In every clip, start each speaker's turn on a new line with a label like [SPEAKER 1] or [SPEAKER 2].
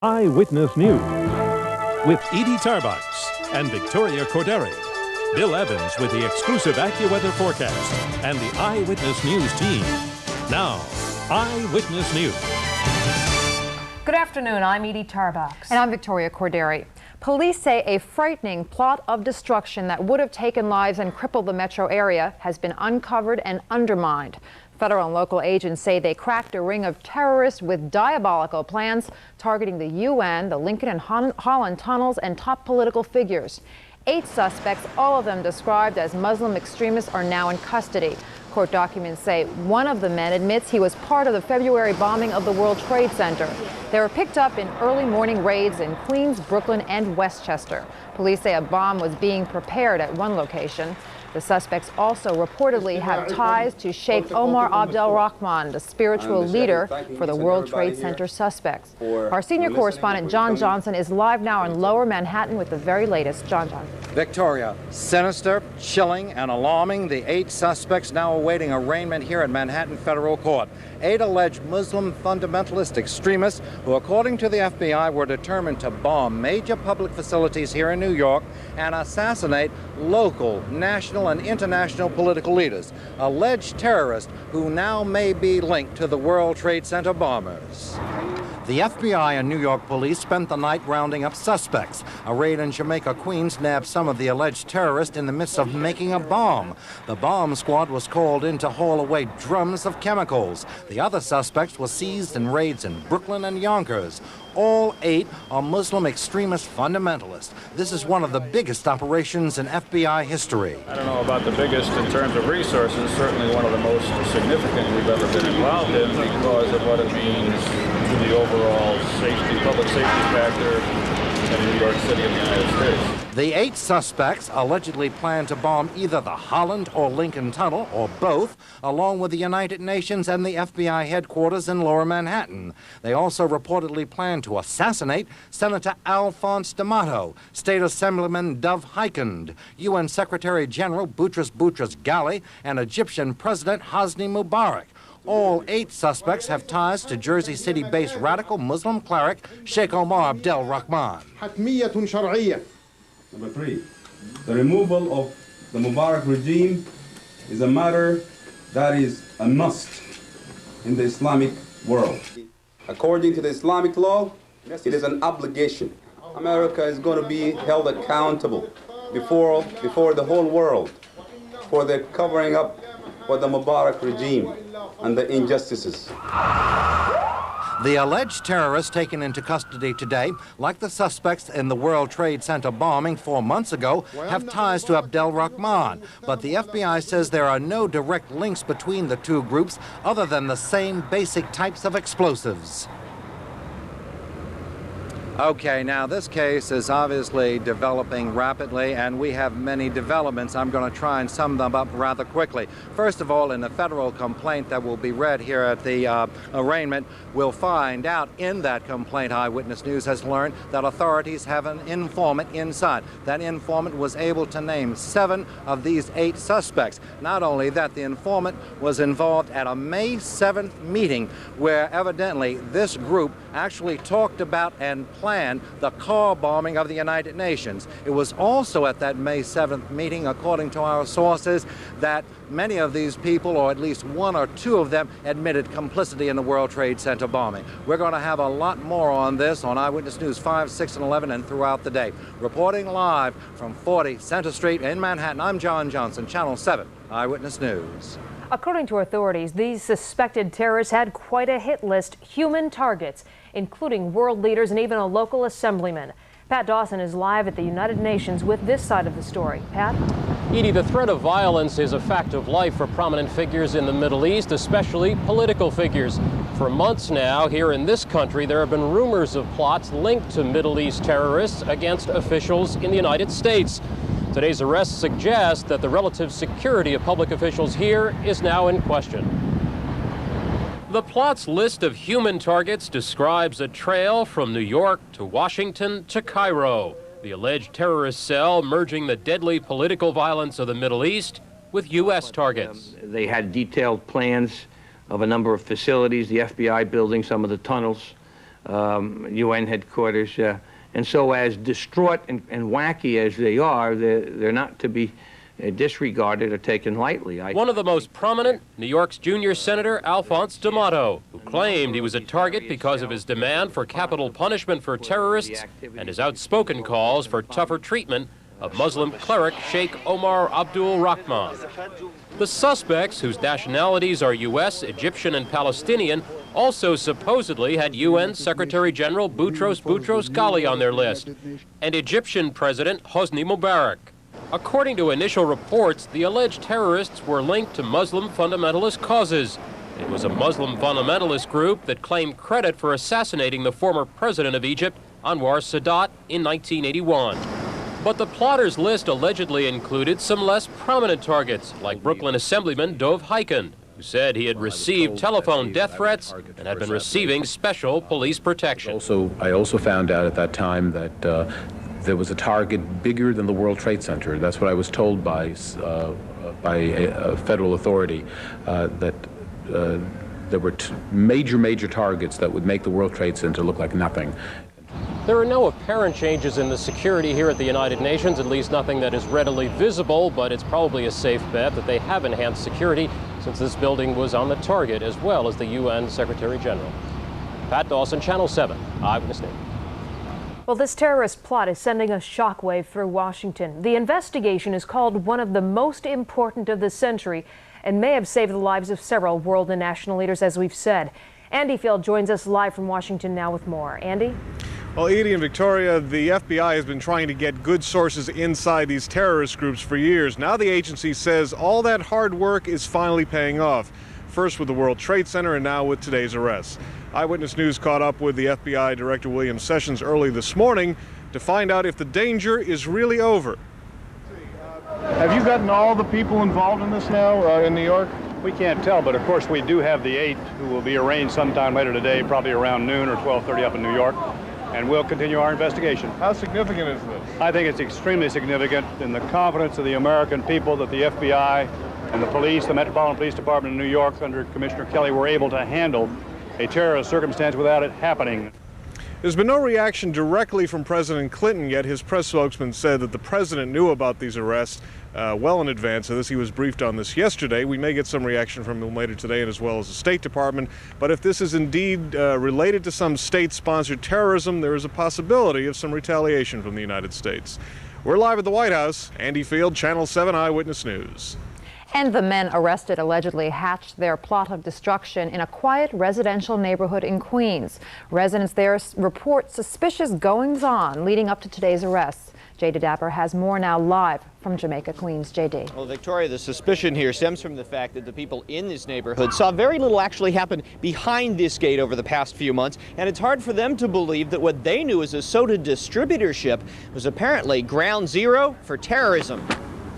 [SPEAKER 1] Eyewitness News with Edie Tarbox and Victoria Corderi. Bill Evans with the exclusive AccuWeather forecast and the Eyewitness News team. Now, Eyewitness News.
[SPEAKER 2] Good afternoon, I'm Edie Tarbox.
[SPEAKER 3] And I'm Victoria Corderi. Police say a frightening plot of destruction that would have taken lives and crippled the metro area has been uncovered and undermined. Federal and local agents say they cracked a ring of terrorists with diabolical plans targeting the UN, the Lincoln and Holland tunnels, and top political figures. 8 suspects, all of them described as Muslim extremists, are now in custody. Court documents say one of the men admits he was part of the February bombing of the World Trade Center. They were picked up in early morning raids in Queens, Brooklyn, and Westchester. Police say a bomb was being prepared at one location. The suspects also reportedly have ties to Sheikh Omar Abdel Rahman, the spiritual leader for the World Trade Center suspects. Our senior correspondent John Johnson is live now in Lower Manhattan with the very latest. John.
[SPEAKER 4] Victoria, sinister, chilling, and alarming. The 8 suspects now awaiting arraignment here at Manhattan Federal Court. 8 alleged Muslim fundamentalist extremists who, according to the FBI, were determined to bomb major public facilities here in New York and assassinate local, national, and international political leaders. Alleged terrorists who now may be linked to the World Trade Center bombers. The FBI and New York police spent the night rounding up suspects. A raid in Jamaica Queens nabbed some of the alleged terrorists in the midst of making a bomb. The bomb squad was called in to haul away drums of chemicals. The other suspects were seized in raids in Brooklyn and Yonkers. All 8 are Muslim extremist fundamentalists. This is one of the biggest operations in FBI history.
[SPEAKER 5] I don't know about the biggest in terms of resources, certainly one of the most significant we've ever been involved in because of what it means to the overall safety, public safety factor in New York City and the United States.
[SPEAKER 4] The 8 suspects allegedly plan to bomb either the Holland or Lincoln Tunnel, or both, along with the United Nations and the FBI headquarters in Lower Manhattan. They also reportedly plan to assassinate Senator Alfonse DAmato, State Assemblyman Dov Hikind, UN Secretary General Boutros Ghali, and Egyptian President Hosni Mubarak. All 8 suspects have ties to Jersey City-based radical Muslim cleric Sheikh Omar Abdel Rahman.
[SPEAKER 6] Number 3, the removal of the Mubarak regime is a matter that is a must in the Islamic world. According to the Islamic law, it is an obligation. America is going to be held accountable before the whole world for the covering up for the Mubarak regime and the injustices.
[SPEAKER 4] The alleged terrorists taken into custody today, like the suspects in the World Trade Center bombing 4 months ago, have ties to Abdel Rahman. But the FBI says there are no direct links between the 2 groups other than the same basic types of explosives. Okay, now this case is obviously developing rapidly, and we have many developments. I'm going to try and sum them up rather quickly. First of all, in the federal complaint that will be read here at the arraignment, we'll find out in that complaint, Eyewitness News has learned that authorities have an informant inside. That informant was able to name 7 of these 8 suspects. Not only that, the informant was involved at a May 7th meeting where evidently this group actually talked about and planned the car bombing of the United Nations. It was also at that May 7th meeting, according to our sources, that many of these people, or at least 1 or 2 of them, admitted complicity in the World Trade Center bombing. We're going to have a lot more on this on Eyewitness News 5, 6, and 11 and throughout the day. Reporting live from 40 Center Street in Manhattan, I'm John Johnson, Channel 7 Eyewitness News.
[SPEAKER 2] According to authorities, these suspected terrorists had quite a hit list: human targets, including world leaders and even a local assemblyman. Pat Dawson is live at the United Nations with this side of the story. Pat?
[SPEAKER 7] Edie, the threat of violence is a fact of life for prominent figures in the Middle East, especially political figures. For months now, here in this country, there have been rumors of plots linked to Middle East terrorists against officials in the United States. Today's arrest suggests that the relative security of public officials here is now in question. The plot's list of human targets describes a trail from New York to Washington to Cairo. The alleged terrorist cell merging the deadly political violence of the Middle East with U.S. targets.
[SPEAKER 8] They had detailed plans of a number of facilities, the FBI building, some of the tunnels, UN headquarters. And so as distraught and wacky as they are, they're not to be disregarded or taken lightly.
[SPEAKER 7] One of the most prominent, New York's junior senator, Alfonse DAmato, who claimed he was a target because of his demand for capital punishment for terrorists and his outspoken calls for tougher treatment of Muslim cleric Sheikh Omar Abdul Rahman. The suspects, whose nationalities are U.S., Egyptian, and Palestinian, also supposedly had UN Secretary General Boutros Ghali on their list, and Egyptian President Hosni Mubarak. According to initial reports, the alleged terrorists were linked to Muslim fundamentalist causes. It was a Muslim fundamentalist group that claimed credit for assassinating the former president of Egypt, Anwar Sadat, in 1981. But the plotters' list allegedly included some less prominent targets, like Brooklyn Assemblyman Dov Hikind, who said he had received telephone death threats and had been receiving special police protection.
[SPEAKER 9] I also found out at that time that there was a target bigger than the World Trade Center. That's what I was told by a federal authority, that there were major targets that would make the World Trade Center look like nothing.
[SPEAKER 7] There are no apparent changes in the security here at the United Nations, at least nothing that is readily visible, but it's probably a safe bet that they have enhanced security since this building was on the target, as well as the UN Secretary General. Pat Dawson, Channel 7, Eyewitness News.
[SPEAKER 2] Well, this terrorist plot is sending a shockwave through Washington. The investigation is called one of the most important of the century and may have saved the lives of several world and national leaders, as we've said. Andy Field joins us live from Washington now with more. Andy?
[SPEAKER 10] Well, Edie and Victoria, the FBI has been trying to get good sources inside these terrorist groups for years. Now the agency says all that hard work is finally paying off. First with the World Trade Center and now with today's arrest. Eyewitness News caught up with the FBI Director William Sessions early this morning to find out if the danger is really over.
[SPEAKER 11] Have you gotten all the people involved in this now in New York?
[SPEAKER 5] We can't tell, but of course we do have the 8 who will be arraigned sometime later today, probably around noon or 12:30 up in New York. And we'll continue our investigation.
[SPEAKER 11] How significant is this?
[SPEAKER 5] I think it's extremely significant in the confidence of the American people that the FBI and the police, the Metropolitan Police Department in New York under Commissioner Kelly, were able to handle a terrorist circumstance without it happening.
[SPEAKER 10] There's been no reaction directly from President Clinton yet. His press spokesman said that the president knew about these arrests well in advance of this. He was briefed on this yesterday. We may get some reaction from him later today, and as well as the State Department. But if this is indeed related to some state-sponsored terrorism, there is a possibility of some retaliation from the United States. We're live at the White House. Andy Field, Channel 7 Eyewitness News.
[SPEAKER 3] And the men arrested allegedly hatched their plot of destruction in a quiet residential neighborhood in Queens. Residents there report suspicious goings-on leading up to today's arrests. J.D. Dapper has more now live from Jamaica Queens. J.D.
[SPEAKER 12] Well, Victoria, the suspicion here stems from the fact that the people in this neighborhood saw very little actually happen behind this gate over the past few months, and it's hard for them to believe that what they knew as a soda distributorship was apparently ground zero for terrorism.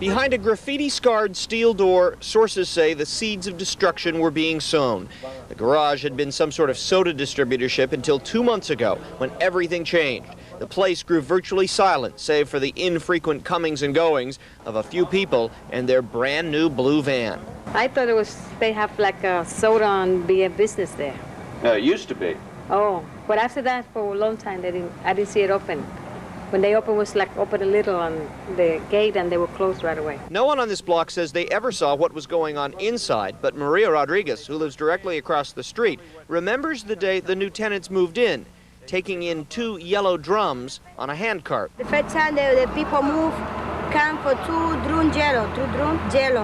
[SPEAKER 12] Behind a graffiti-scarred steel door, sources say the seeds of destruction were being sown. The garage had been some sort of soda distributorship until 2 months ago, when everything changed. The place grew virtually silent, save for the infrequent comings and goings of a few people and their brand new blue van.
[SPEAKER 13] I thought it was, they have like a soda and beer business there.
[SPEAKER 12] It used to be.
[SPEAKER 13] Oh, but after that, for a long time, I didn't see it open. When they opened, it was like open a little on the gate and they were closed right away.
[SPEAKER 12] No one on this block says they ever saw what was going on inside, but Maria Rodriguez, who lives directly across the street, remembers the day the new tenants moved in, taking in 2 yellow drums on a handcart.
[SPEAKER 14] The first time the people move, come for 2 drum jello,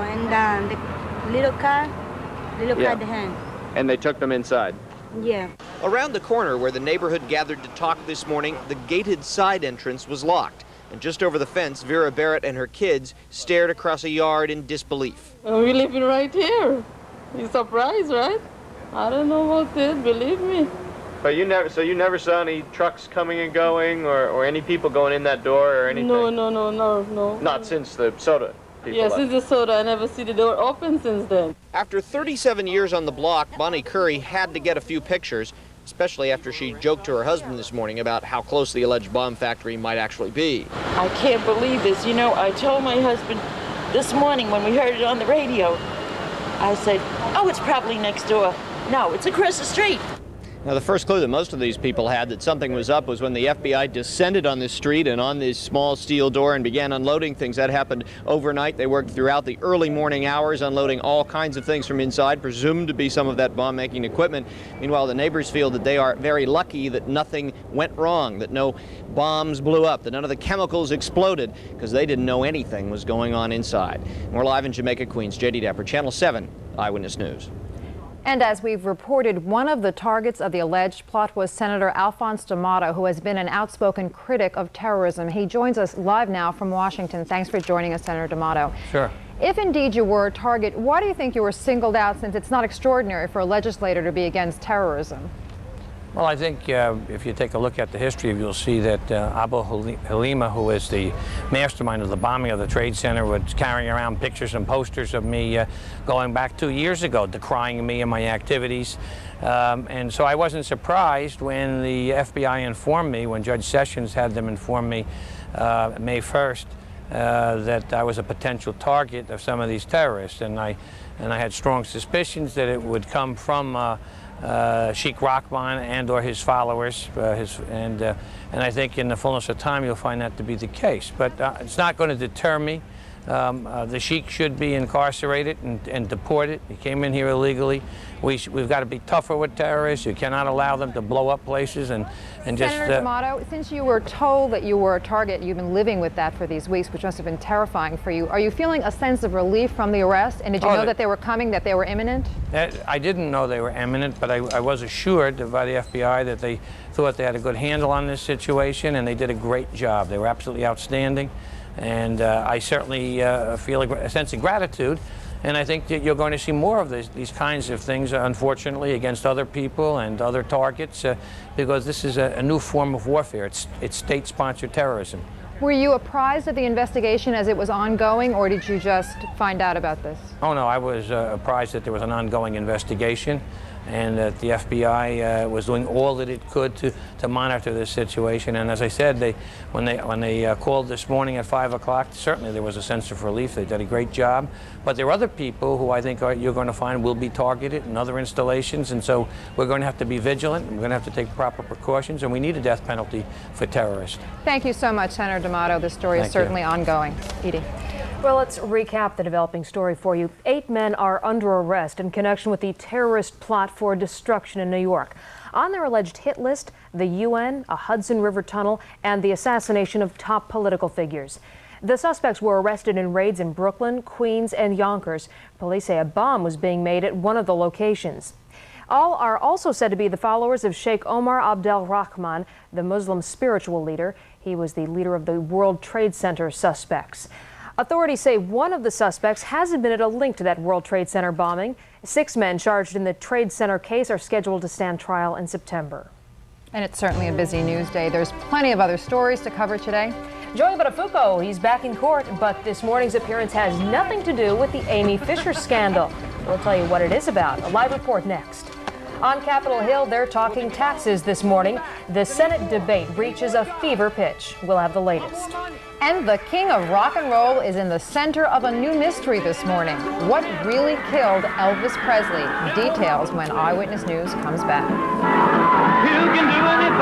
[SPEAKER 14] and the little car in the hand.
[SPEAKER 12] And they took them inside?
[SPEAKER 14] Yeah.
[SPEAKER 12] Around the corner where the neighborhood gathered to talk this morning, the gated side entrance was locked. And just over the fence, Vera Barrett and her kids stared across a yard in disbelief.
[SPEAKER 15] We're living right here. You're surprised, right? I don't know about it, believe me.
[SPEAKER 12] But you never saw any trucks coming and going or any people going in that door or anything?
[SPEAKER 15] No.
[SPEAKER 12] Not since the soda people
[SPEAKER 15] Yeah,
[SPEAKER 12] left.
[SPEAKER 15] since the soda, I never see the door open since then.
[SPEAKER 12] After 37 years on the block, Bonnie Curry had to get a few pictures, especially after she joked to her husband this morning about how close the alleged bomb factory might actually be.
[SPEAKER 15] I can't believe this. You know, I told my husband this morning when we heard it on the radio, I said, oh, it's probably next door. No, it's across the street.
[SPEAKER 12] Now, the first clue that most of these people had that something was up was when the FBI descended on this street and on this small steel door and began unloading things. That happened overnight. They worked throughout the early morning hours, unloading all kinds of things from inside, presumed to be some of that bomb-making equipment. Meanwhile, the neighbors feel that they are very lucky that nothing went wrong, that no bombs blew up, that none of the chemicals exploded, because they didn't know anything was going on inside. We're live in Jamaica Queens. J.D. Dapper, Channel 7 Eyewitness News.
[SPEAKER 3] And as we've reported, one of the targets of the alleged plot was Senator Alfonse DAmato, who has been an outspoken critic of terrorism. He joins us live now from Washington. Thanks for joining us, Senator DAmato.
[SPEAKER 16] Sure.
[SPEAKER 3] If indeed you were a target, why do you think you were singled out, since it's not extraordinary for a legislator to be against terrorism?
[SPEAKER 16] Well, I think if you take a look at the history, you'll see that Abu Halima, who is the mastermind of the bombing of the Trade Center, was carrying around pictures and posters of me going back 2 years ago, decrying me and my activities. And so I wasn't surprised when the FBI informed me, when Judge Sessions had them inform me May 1st, that I was a potential target of some of these terrorists. And I had strong suspicions that it would come from Sheikh Rahman and or his followers, and I think in the fullness of time you'll find that to be the case. But it's not going to deter me. The Sheikh should be incarcerated and deported. He came in here illegally. We've got to be tougher with terrorists. You cannot allow them to blow up places and just...
[SPEAKER 3] Senator DAmato, since you were told that you were a target, you've been living with that for these weeks, which must have been terrifying for you. Are you feeling a sense of relief from the arrest? And did you know that they were coming, that they were imminent?
[SPEAKER 16] I didn't know they were imminent, but I was assured by the FBI that they thought they had a good handle on this situation, and they did a great job. They were absolutely outstanding. And I certainly feel a sense of gratitude, and I think that you're going to see more of these kinds of things, unfortunately, against other people and other targets, because this is a new form of warfare. It's state-sponsored terrorism.
[SPEAKER 3] Were you apprised of the investigation as it was ongoing, or did you just find out about this?
[SPEAKER 16] Oh, no, I was apprised that there was an ongoing investigation, and that the FBI was doing all that it could to monitor this situation. And as I said, when they called this morning at 5 o'clock, certainly there was a sense of relief. They did a great job. But there are other people who I think you're going to find will be targeted in other installations, and so we're going to have to be vigilant. We're going to have to take proper precautions, and we need a death penalty for terrorists.
[SPEAKER 3] Thank you so much, Senator DAmato. This story is certainly ongoing. Edie.
[SPEAKER 2] Well, let's recap the developing story for you. 8 men are under arrest in connection with the terrorist plot for destruction in New York. On their alleged hit list, the UN, a Hudson River tunnel, and the assassination of top political figures. The suspects were arrested in raids in Brooklyn, Queens, and Yonkers. Police say a bomb was being made at one of the locations. All are also said to be the followers of Sheikh Omar Abdel Rahman, the Muslim spiritual leader. He was the leader of the World Trade Center suspects. Authorities say one of the suspects has admitted a link to that World Trade Center bombing. 6 men charged in the Trade Center case are scheduled to stand trial in September.
[SPEAKER 3] And it's certainly a busy news day. There's plenty of other stories to cover today.
[SPEAKER 2] Joey Buttafuoco, he's back in court, but this morning's appearance has nothing to do with the Amy Fisher scandal. We'll tell you what it is about. A live report next. On Capitol Hill, they're talking taxes this morning. The Senate debate reaches a fever pitch. We'll have the latest.
[SPEAKER 3] And the king of rock and roll is in the center of a new mystery this morning. What really killed Elvis Presley? Details when Eyewitness News comes back.
[SPEAKER 17] You can do anything.